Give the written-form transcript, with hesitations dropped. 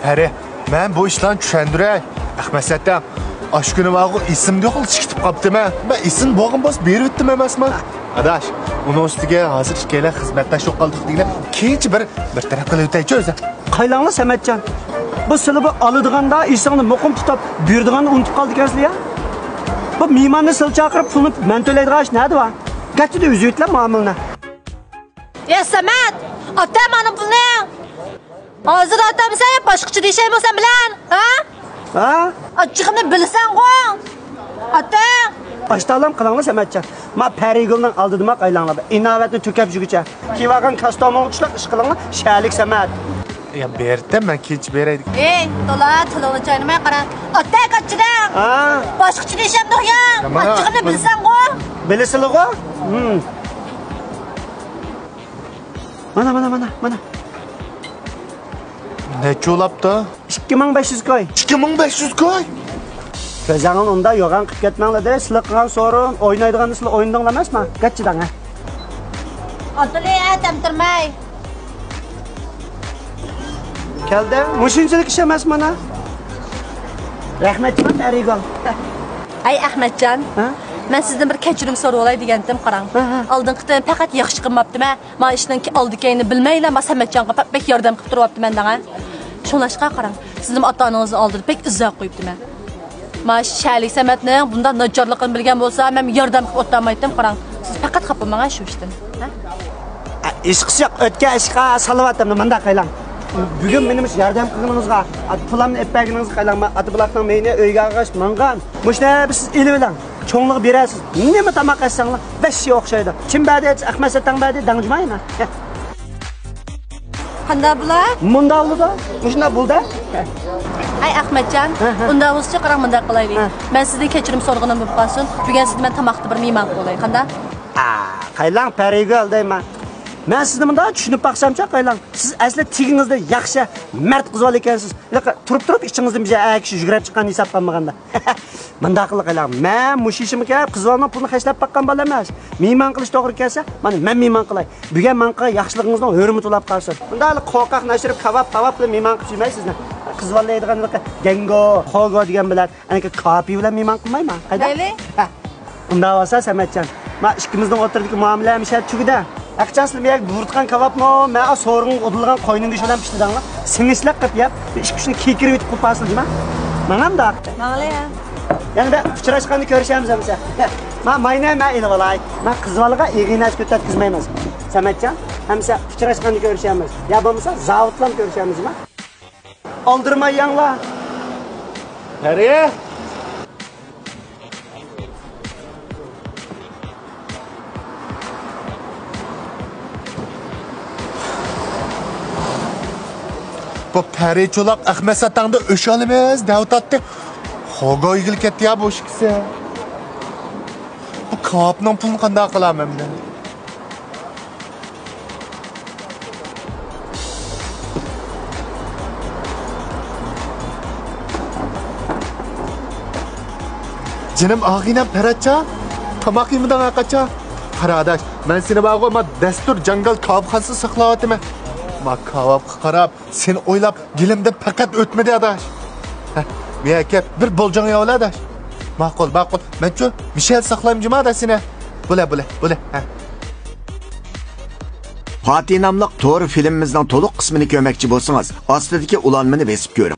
Peri, ben bu işten düşendirey. Ahmeset'ten, aşkını vağı isim yok çıkıp kaptım ha. Ben isim boğum bas bir bittim emesme. Adaş, onun üstüge hazır işkeyle hizmettaş yok kaldık diye keyici bir taraflı öteyci özü. Qaylanlı Sametcan. Bu sılıbı alıdığanda insanı mokum tutup büyürdüğanda unutup kaldık aslında ya. Bu mimarını sıl çakırıp pulunu mentöleydi kaç nerede var? Kaçtı da üzüyütle muamılına. Ya Samet, atam anı bu ne? Hazır atam sen başkıcı diye şey mi sen bilen? Ha? Ha? Açıkını bilsen koy. Atam. Baştalım kılanlı Sametcan. Ma perigıldan aldırdıma qaylanladı. İnavetini tükep jügüçe. Ki vakın kastamonu uçlak ışkılanlı şerlik Samet. Ya berdim ben keyici bereydik. Ey, dola tılığını çaynamaya karan. Atam kaçıdan. Ha? Başkıcı diye şey mi ya? Ama- Açıkını bilsen koy. Bilisili o? Mana. Ne çolap da? 2500 koy. 2500 koy. Gözənin onda yoğan qıp getmənlə də sılıqğan sorun, oynaydıqan sılıq oyundan eləməs mi? Qaçıdan ha? Atılı atam tırmay. Gəldə, muşinçilik iş emas mana. Rəhmətçi mən Əriqal. Ay Ahmetcan. Ha? Ben sizden bir keçirim soru olay degendim qaran. Aldın qıtın faqat yaxşı qılmapdım ha. Ma işdən ki aldikayını bilməylə ma Sametcanğa pek yardım qıp turupdu məndən ha. Şolaşqa qaran. Sizin ata-ananızı aldırıb pek izzah qoyubdu mən. Ma şəhərlik Sametnin bunda nacarlığını bilən bolsa mən yardım qıp otlamaydım qaran. Siz faqat xapamağa şu işdən. Ha? İşqisi yox, ötke işqa salavatdım manda qaylan. Bugün benim yardım qılığınızğa, pulamın epəginiz qaylanma, atı bulaqdan meyne öyge ağaç manğan. Muşne biz ili bilen. Çoğunluğu birəsiz. Ne mi tamak etsenler? 5 şey oxşaydı. Kim bədi, Ahmeset'ten bədi, danıcmayın ha. Qanda bular? Munda oldu da, muşna buldu. Ay Ahmetcan, unda olsa qaran mında qalaydı. Ben sizden keçirim sorğunu bilib qalsın. Bugün sizden mən tamaqdı bir meyman olay. Qanda? Qaylan pəriqal deyman. Ben sizden bunda düşünüp baksamça qaylan. Siz asli tiginizde yaxşı, mert qız ol ekansiz. Turup içinizden bize kişi yügrep çıkan hesap kalmaganda. Mında qılı qaylan. Ben muş işimi kep qız olma pulunu xəşləp bakkan bal emas. Meyman qilish to'g'ri kelsa, mana men meyman qilay. Bugun menga yaxshiligingizdan hurmat ulab qolsin. Bunda hali qo'rqoq nashirib kavab bilan meyman qilib yurmaysizlar. Qız bolaydigan gengo, xogo degan bilan, anaka kapi bilan meyman qilmayman. Qayda? Eli? Unda olsa Sametcan. Ma ikkimizning o'tirdik muomalamiz shat chugida. Akçasını bir burtkan kavap mı? Ben sorgun odulgan koyunun dışından piştidanlar. Sinişlek kıp yap. İş kuşunu kikiri bitip kupasın değil mi? Manam da aktı. Mağla ya. Yani ben fıçıraşkanı görüşemiz mesela. Mayne ben ili olay. Ben kızvalığa ilginaş kötü kızmayımız. Sametcan, mesela fıçıraşkanı görüşemiz. Ya bulmasa zavutla görüşemiz mi? Aldırma yanla. Nereye? Bu peri çolak Ahmeset'ten de öşalemez, Davut attı. Hoga ilgili ketti ya bu işkisi. Bu kapının pulunu kanda kılam hem de. Canım ağıyla peratça, tamak yemiden akaça. Karadaş, ben seni bağıma destur jangal kavkası saklavatım. Ma kavap qarab, sen oylab, gilimde fakat ötmedi adaş. Miyake bir bolcan ya ola adaş. Maqul. Men şu Michel saqlayım da seni. Bule. Fatih namlıq to'g'ri filmimizning to'liq qismini ko'rmoqchi bo'lsangiz, ostidagi ulanmani besib ko'ring.